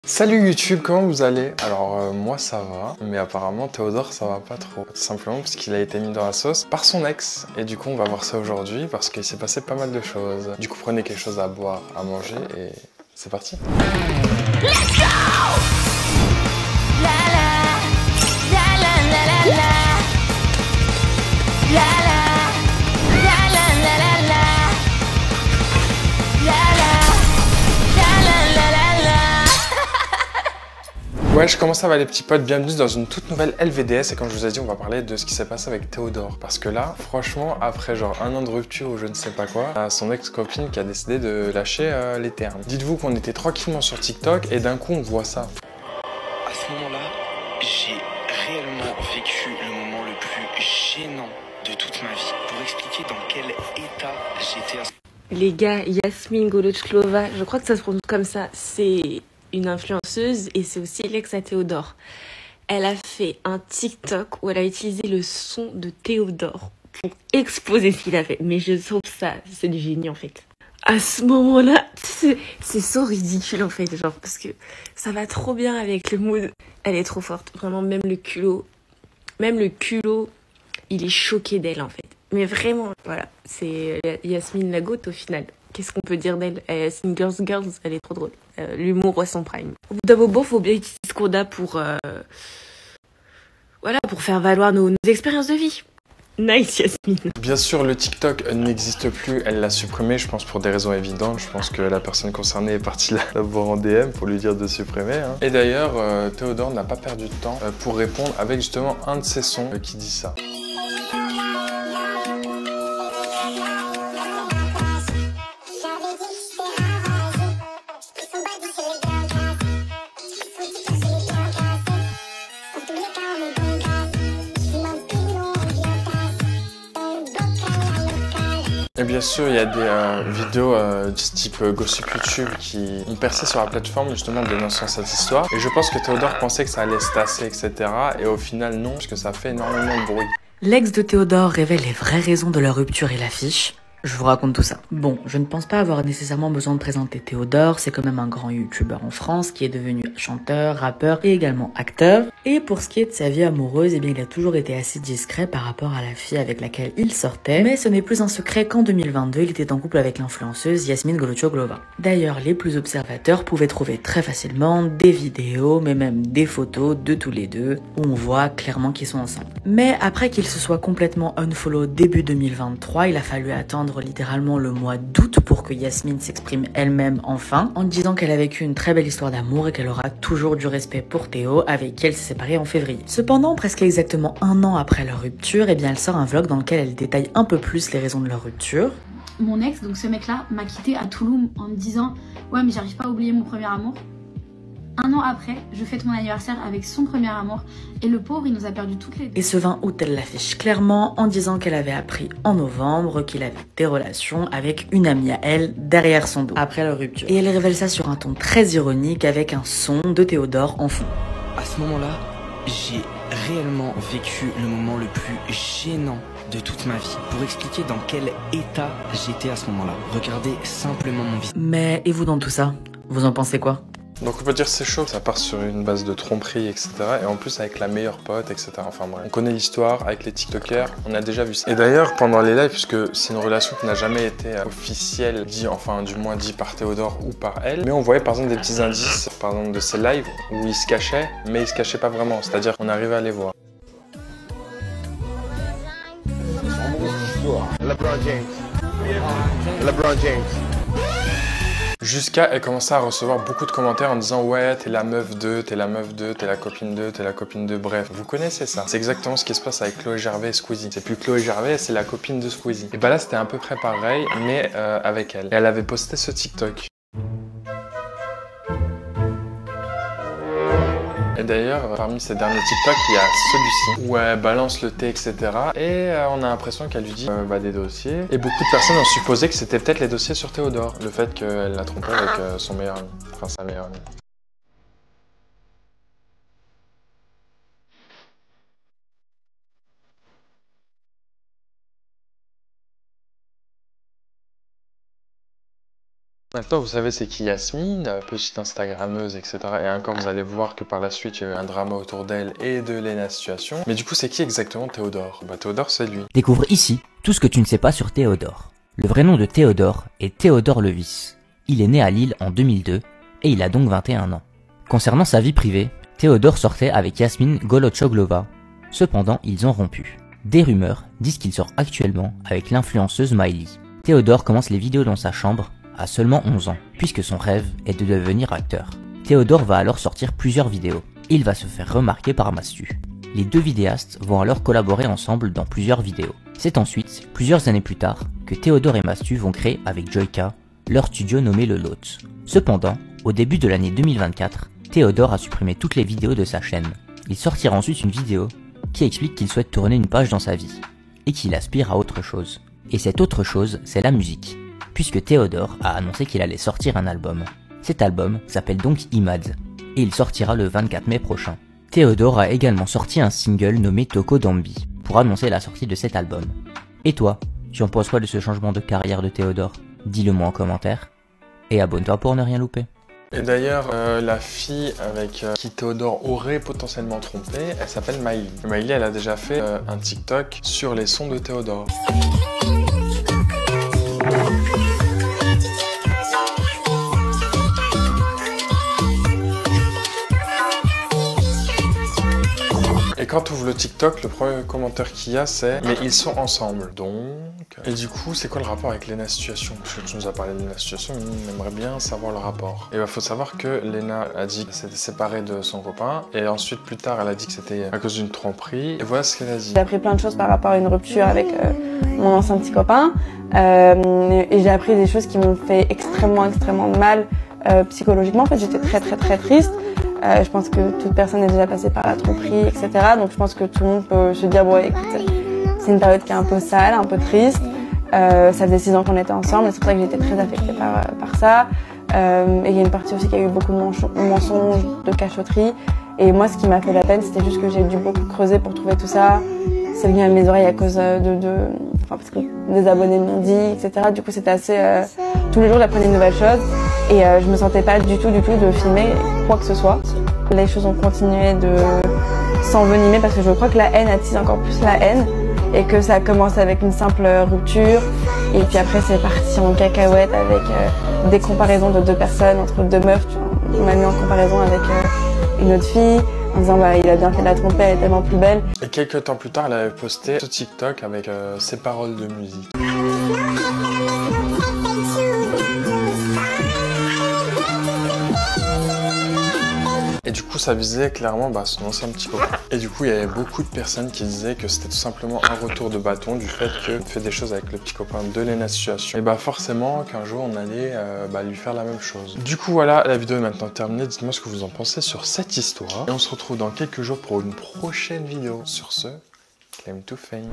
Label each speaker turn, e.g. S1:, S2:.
S1: Salut YouTube, comment vous allez? Alors moi ça va, mais apparemment Théodore ça va pas trop. Tout simplement parce qu'il a été mis dans la sauce par son ex. Et du coup on va voir ça aujourd'hui parce qu'il s'est passé pas mal de choses. Du coup prenez quelque chose à boire, à manger et c'est parti.
S2: Let's go! La la, la la la la la. La la, la la la la la. La la, la la la la.
S1: Ouais, je commence à voir les petits potes, bienvenue dans une toute nouvelle LVDS et comme je vous ai dit, on va parler de ce qui s'est passé avec Théodore. Parce que là, franchement, après genre un an de rupture ou je ne sais pas quoi, son ex-copine qui a décidé de lâcher les termes. Dites-vous qu'on était tranquillement sur TikTok et d'un coup on voit ça.
S3: À ce moment-là, j'ai réellement vécu le moment le plus gênant de toute ma vie. Pour expliquer dans quel état j'étais à ce
S4: Les gars, Yasmine Golotchlova, je crois que ça se prononce comme ça, c'est une influenceuse et c'est aussi l'ex à Théodore. Elle a fait un TikTok où elle a utilisé le son de Théodore pour exposer ce qu'il a fait. Mais je trouve ça, c'est du génie en fait. À ce moment-là, c'est so ridicule en fait, genre, parce que ça va trop bien avec le mood. Elle est trop forte, vraiment, même le culot, il est choqué d'elle en fait. Mais vraiment, voilà, c'est Yasmine la goat au final. Qu'est-ce qu'on peut dire d'elle? Yasmine Girls, elle est trop drôle. L'humour à son prime. Au bout d'un moment, faut bien utiliser ce qu'on a pour, voilà, pour faire valoir nos expériences de vie. Nice Yasmine.
S1: Bien sûr, le TikTok n'existe plus, elle l'a supprimé, je pense pour des raisons évidentes. Je pense que la personne concernée est partie la voir en DM pour lui dire de supprimer. Hein. Et d'ailleurs, Théodore n'a pas perdu de temps pour répondre avec justement un de ses sons qui dit ça. Et bien sûr, il y a des vidéos du type Gossip YouTube qui ont percé sur la plateforme justement dénonçant cette histoire. Et je pense que Théodore pensait que ça allait se tasser, etc. Et au final, non, parce que ça fait énormément de bruit.
S5: L'ex de Théodore révèle les vraies raisons de leur rupture et l'affiche. Je vous raconte tout ça. Bon, je ne pense pas avoir nécessairement besoin de présenter Théodore, c'est quand même un grand youtubeur en France qui est devenu chanteur, rappeur et également acteur. Et pour ce qui est de sa vie amoureuse, eh bien il a toujours été assez discret par rapport à la fille avec laquelle il sortait. Mais ce n'est plus un secret qu'en 2022, il était en couple avec l'influenceuse Yasmine Golotchlova. D'ailleurs, les plus observateurs pouvaient trouver très facilement des vidéos, mais même des photos de tous les deux, où on voit clairement qu'ils sont ensemble. Mais après qu'ils se soient complètement unfollow début 2023, il a fallu attendre littéralement le mois d'août pour que Yasmine s'exprime elle-même enfin, en disant qu'elle a vécu une très belle histoire d'amour et qu'elle aura toujours du respect pour Théo, avec qui elle s'est séparée en février. Cependant, presque exactement un an après leur rupture, eh bien elle sort un vlog dans lequel elle détaille un peu plus les raisons de leur rupture.
S6: Mon ex, donc ce mec-là, m'a quitté à Toulouse en me disant « Ouais, mais j'arrive pas à oublier mon premier amour ». Un an après, je fête mon anniversaire avec son premier amour et le pauvre, il nous a perdu toutes les deux.
S5: Et ce 20 août, elle l'affiche clairement en disant qu'elle avait appris en novembre qu'il avait des relations avec une amie à elle derrière son dos, après leur rupture. Et elle révèle ça sur un ton très ironique avec un son de Théodore en fond.
S3: À ce moment-là, j'ai réellement vécu le moment le plus gênant de toute ma vie. Pour expliquer dans quel état j'étais à ce moment-là. Regardez simplement mon visage.
S5: Mais et vous dans tout ça? Vous en pensez quoi?
S1: Donc on peut dire c'est chaud, ça part sur une base de tromperie, etc. Et en plus avec la meilleure pote, etc. Enfin bref, on connaît l'histoire avec les TikTokers, on a déjà vu ça. Et d'ailleurs pendant les lives, puisque c'est une relation qui n'a jamais été officielle, dit, enfin du moins dit par Théodore ou par elle, mais on voyait par exemple des petits indices, par exemple de ces lives où ils se cachaient, mais ils se cachaient pas vraiment, c'est-à-dire qu'on arrivait à les voir. LeBron James. Jusqu'à elle commençait à recevoir beaucoup de commentaires en disant ouais t'es la meuf de, t'es la meuf de, t'es la copine de, t'es la copine de, bref. Vous connaissez ça. C'est exactement ce qui se passe avec Chloé Gervais et Squeezie. C'est plus Chloé Gervais, c'est la copine de Squeezie. Et bah là c'était à peu près pareil mais avec elle. Et elle avait posté ce TikTok. Et d'ailleurs, parmi ces derniers TikTok, il y a celui-ci où elle balance le thé, etc. Et on a l'impression qu'elle lui dit des dossiers. Et beaucoup de personnes ont supposé que c'était peut-être les dossiers sur Théodore. Le fait qu'elle l'a trompé avec son meilleur ami. Enfin, sa meilleure amie. Maintenant, vous savez c'est qui Yasmine, petite Instagrammeuse, etc. Et encore, vous allez voir que par la suite, il y a eu un drama autour d'elle et de Lena Situation. Mais du coup, c'est qui exactement Théodore? Bah, Théodore, c'est lui.
S7: Découvre ici tout ce que tu ne sais pas sur Théodore. Le vrai nom de Théodore est Théodore Levis. Il est né à Lille en 2002 et il a donc 21 ans. Concernant sa vie privée, Théodore sortait avec Yasmine Golochoglova. Cependant, ils ont rompu. Des rumeurs disent qu'il sort actuellement avec l'influenceuse Miley. Théodore commence les vidéos dans sa chambre à seulement 11 ans, puisque son rêve est de devenir acteur. Théodore va alors sortir plusieurs vidéos, et il va se faire remarquer par Mastu. Les deux vidéastes vont alors collaborer ensemble dans plusieurs vidéos. C'est ensuite, plusieurs années plus tard, que Théodore et Mastu vont créer avec Joyka leur studio nommé Le Lot. Cependant, au début de l'année 2024, Théodore a supprimé toutes les vidéos de sa chaîne. Il sortira ensuite une vidéo qui explique qu'il souhaite tourner une page dans sa vie, et qu'il aspire à autre chose. Et cette autre chose, c'est la musique, puisque Théodore a annoncé qu'il allait sortir un album. Cet album s'appelle donc Imad, et il sortira le 24 mai prochain. Théodore a également sorti un single nommé Toko Dambi, pour annoncer la sortie de cet album. Et toi, tu en penses quoi de ce changement de carrière de Théodore? Dis-le moi en commentaire, et abonne-toi pour ne rien louper.
S1: Et d'ailleurs, la fille avec qui Théodore aurait potentiellement trompé, elle s'appelle Miley. Miley, elle a déjà fait un TikTok sur les sons de Théodore. Et quand tu ouvres le TikTok, le premier commentaire qu'il y a, c'est « Mais ils sont ensemble, donc... » Et du coup, c'est quoi le rapport avec Lena Situation? Parce que tu nous as parlé de Lena Situation, on aimerait bien savoir le rapport. Et il faut savoir que Lena a dit qu'elle s'était séparée de son copain, et ensuite, plus tard, elle a dit que c'était à cause d'une tromperie. Et voilà ce qu'elle a dit.
S8: J'ai appris plein de choses par rapport à une rupture avec mon ancien petit copain, et j'ai appris des choses qui m'ont fait extrêmement mal psychologiquement. En fait, j'étais très triste. Je pense que toute personne est déjà passée par la tromperie, etc. Donc je pense que tout le monde peut se dire, bon écoute, c'est une période qui est un peu sale, un peu triste. Ça faisait 6 ans qu'on était ensemble, et c'est pour ça que j'étais très affectée par ça. Et il y a une partie aussi qui a eu beaucoup de mensonges, de cachotterie. Et moi, ce qui m'a fait la peine, c'était juste que j'ai dû beaucoup creuser pour trouver tout ça. C'est venu à mes oreilles à cause parce que des abonnés m'ont dit, etc. Du coup, c'était assez... tous les jours, j'apprenais une nouvelle chose. Et je me sentais pas du tout de filmer quoi que ce soit. Les choses ont continué de s'envenimer parce que je crois que la haine attise encore plus la haine. Et que ça a commencé avec une simple rupture. Et puis après, c'est parti en cacahuète avec des comparaisons de deux personnes, entre deux meufs. On m'a mis en comparaison avec une autre fille, en disant bah il a bien fait de la tromper, elle est tellement plus belle.
S1: Et quelques temps plus tard, elle avait posté ce TikTok avec ses paroles de musique. Et du coup, ça visait clairement son ancien petit copain. Et du coup, il y avait beaucoup de personnes qui disaient que c'était tout simplement un retour de bâton du fait qu'elle fait des choses avec le petit copain de Lena Situation. Et forcément qu'un jour, on allait lui faire la même chose. Du coup, voilà, la vidéo est maintenant terminée. Dites-moi ce que vous en pensez sur cette histoire. Et on se retrouve dans quelques jours pour une prochaine vidéo. Sur ce, claim to fame.